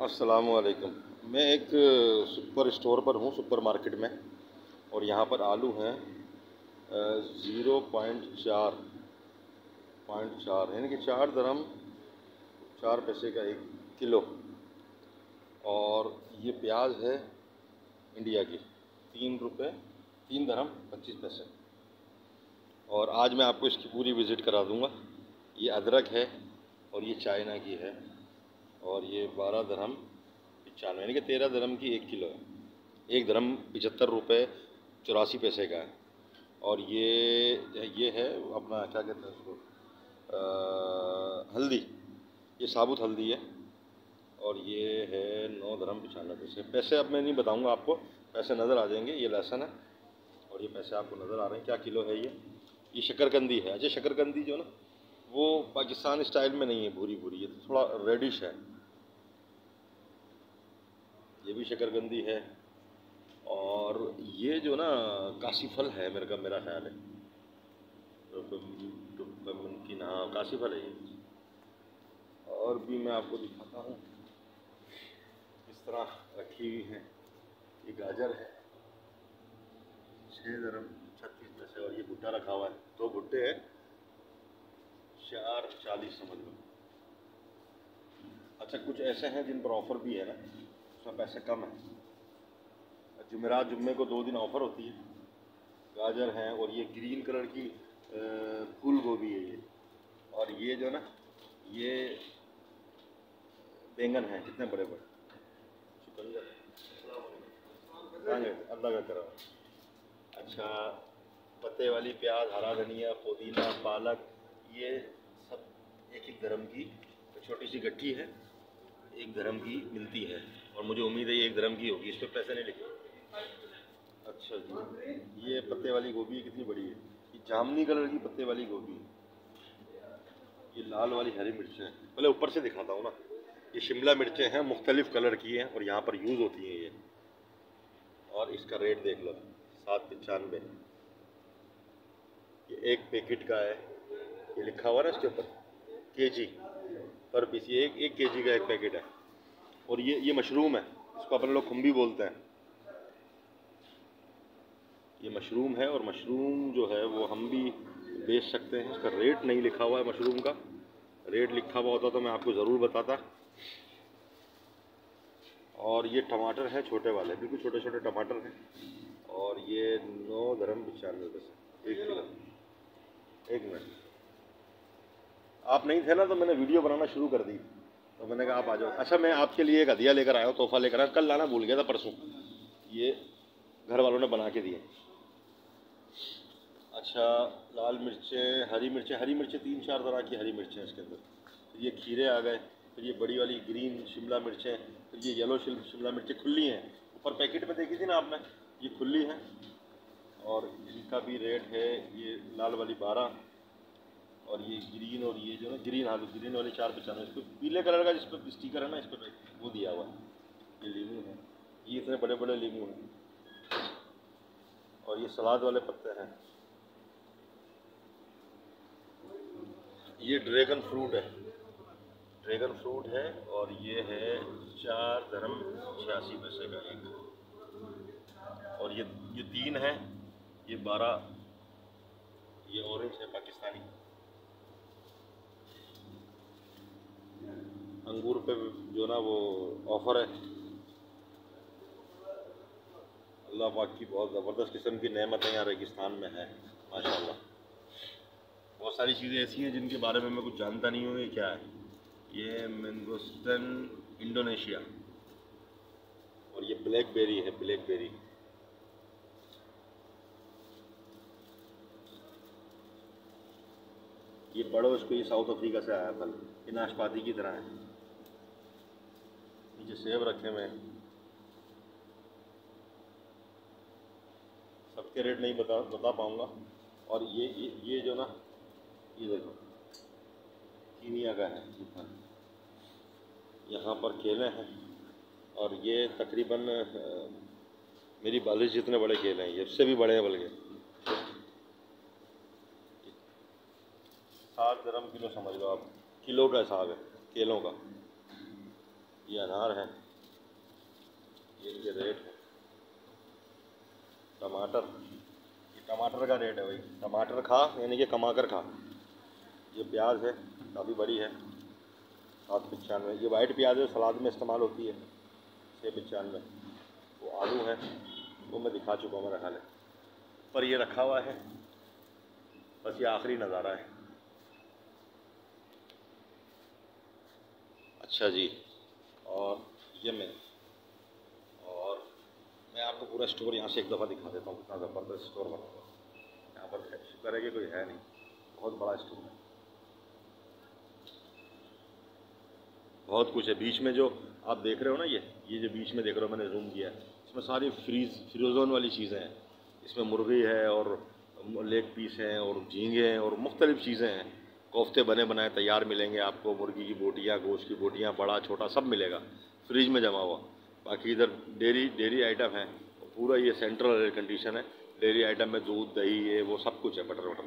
अस्सलामुअलैकुम। मैं एक सुपर स्टोर पर हूँ, सुपर मार्केट में, और यहाँ पर आलू हैं 0.4 यानी कि 4 दरहम 4 पैसे का 1 किलो। और ये प्याज है इंडिया की 3 रुपये 3 दरहम 25 पैसे। और आज मैं आपको इसकी पूरी विज़िट करा दूँगा। ये अदरक है और ये चाइना की है, और ये 12 दरहम 95 यानी कि 13 दरहम की 1 किलो है। 1 दरहम 75 रुपये 84 पैसे का है। और ये है अपना क्या कहते हैं उसको, हल्दी, ये साबुत हल्दी है, और ये है 9 दरहम 95 पैसे। पैसे अब मैं नहीं बताऊंगा आपको, पैसे नज़र आ जाएंगे। ये लहसुन है और ये पैसे आपको नज़र आ रहे हैं क्या किलो है। ये शकरकंदी है। अच्छा, शकरकंदी जो ना वो पाकिस्तान स्टाइल में नहीं है भूरी भूरी, ये थोड़ा रेडिश है। ये भी शकरकंदी है। और ये जो ना काशी फल है, मेरा ख्याल है कि ना काशी फल है ये। और भी मैं आपको दिखाता हूँ इस तरह रखी हुई है। ये गाजर है 6 दरहम 36 पैसे, और ये भुट्टा रखा हुआ है। 2 भुट्टे हैं 4.40 समझ लो। अच्छा, कुछ ऐसे हैं जिन पर ऑफ़र भी है ना, उसमें पैसे कम है। जुमेरात जुम्मे को 2 दिन ऑफ़र होती है। गाजर हैं, और ये ग्रीन कलर की फूल गोभी है ये। और ये जो ना ये बैंगन है, कितने बड़े बड़े। अल्लाह का करम। अच्छा, पत्ते वाली प्याज, हरा धनिया, पुदीना, पालक, ये सब 1-1 दरहम की छोटी सी गट्ठी है, 1 दरहम की मिलती है। और मुझे उम्मीद है ये 1 दरहम की होगी, इस पर पैसे नहीं लिखे। अच्छा जी, ये पत्ते वाली गोभी कितनी बड़ी है। ये जामनी कलर की पत्ते वाली गोभी। ये लाल वाली हरी मिर्चें हैं, पहले ऊपर से दिखाता हूँ ना। ये शिमला मिर्चें हैं, मुख्तलिफ़ कलर की हैं और यहाँ पर यूज़ होती हैं ये। और इसका रेट देख लो, 7.95। ये 1 पैकेट का है, ये लिखा हुआ है ना इसके ऊपर केजी पर पीस। ये एक केजी का 1 पैकेट है। और ये मशरूम है, इसको अपन लोग खुम्बी बोलते हैं। ये मशरूम है, और मशरूम जो है वो हम भी बेच सकते हैं। इसका रेट नहीं लिखा हुआ है मशरूम का। रेट लिखा हुआ होता तो मैं आपको ज़रूर बताता। और ये टमाटर है छोटे वाले, बिल्कुल छोटे छोटे टमाटर हैं, और ये 9 दरहम 95 पैसे 1 किलो। 1 मिनट, आप नहीं थे ना तो मैंने वीडियो बनाना शुरू कर दी, तो मैंने कहा आप आ जाओ। अच्छा, मैं आपके लिए एक हदिया लेकर आया हूँ, तोहफा लेकर आया। कल लाना भूल गया था, परसों। ये घर वालों ने बना के दिए। अच्छा, लाल मिर्चें, हरी मिर्चें 3-4 तरह की हरी मिर्चें हैं इसके अंदर। फिर ये खीरे आ गए, फिर ये बड़ी वाली ग्रीन शिमला मिर्चें, फिर ये येलो शिमला मिर्चें खुली हैं। ऊपर पैकेट में देखी थी ना आपने, ये खुली हैं। और इनका भी रेट है, ये लाल वाली 12, और ये ग्रीन, और ये जो है ग्रीन, हाँ ग्रीन वाली 4.95। इस पर पीले कलर का जिस पर स्टिकर है ना, इस पर वो दिया हुआ है। ये लीमू है, ये इतने बड़े बड़े लीमू हैं। और ये सलाद वाले पत्ते हैं। ये ड्रैगन फ्रूट है, ड्रैगन फ्रूट है, और ये है 4 दरहम 86 पैसे का 1। और ये 3 है, ये 12। ये ऑरेंज है पाकिस्तानी। अंगूर पे जो ना वो ऑफ़र है। अल्लाह पाक की बहुत ज़बरदस्त किस्म की नेमतें यहाँ रेगिस्तान में है माशाल्लाह। बहुत सारी चीज़ें ऐसी हैं जिनके बारे में मैं कुछ जानता नहीं हूँ। ये क्या है, ये मैंगोस्टन इंडोनेशिया। और ये ब्लैकबेरी है, ब्लैकबेरी। ये बड़ो, इसको ये साउथ अफ्रीका से आया फल, ये नाशपाती की तरह है। नीचे सेब रखे हुए हैं। सबके रेट नहीं बता पाऊँगा। और ये जो ना, ये देखो कीनिया का है ये फल। यहाँ पर केले हैं, और ये तकरीबन मेरी बालिश जितने बड़े केले हैं, ये इससे भी बड़े हैं बल्कि। 7 दरहम किलो समझ लो आप, किलो का हिसाब है केलों का। ये अनार है, ये इनके रेट है। टमाटर, ये टमाटर का रेट है भाई, टमाटर खा यानी कि कमा कर खा। ये प्याज है, काफ़ी बड़ी है, 795। ये वाइट प्याज है, सलाद में इस्तेमाल होती है, 695। वो आलू है, वो मैं दिखा चुका हूँ मेरा ख्याल है, पर ये रखा हुआ है, बस ये आखिरी नज़ारा है। अच्छा जी, और ये मैं आपको पूरा स्टोर यहाँ से एक दफ़ा दिखा देता हूँ, कितना ज़बरदस्त स्टोर बना हुआ है यहाँ पर। शुक्र है कि कोई है नहीं, बहुत बड़ा स्टोर है, बहुत कुछ है। बीच में जो आप देख रहे हो ना, ये जो बीच में देख रहे हो, मैंने जूम किया है, इसमें सारी फ्रोज़न वाली चीज़ें हैं। इसमें मुर्गी है और लेग पीस हैं और झींगे हैं और मुख्तलिफ़ चीज़ें हैं। कोफ्ते बने बनाए तैयार मिलेंगे आपको, मुर्गी की बोटियाँ, गोश्त की बोटियाँ, बड़ा छोटा सब मिलेगा फ्रिज में जमा हुआ। बाकी इधर डेयरी आइटम है, पूरा ये सेंट्रल एयर कंडीशन है। डेयरी आइटम में दूध, दही, ये वो सब कुछ है, बटर वटर।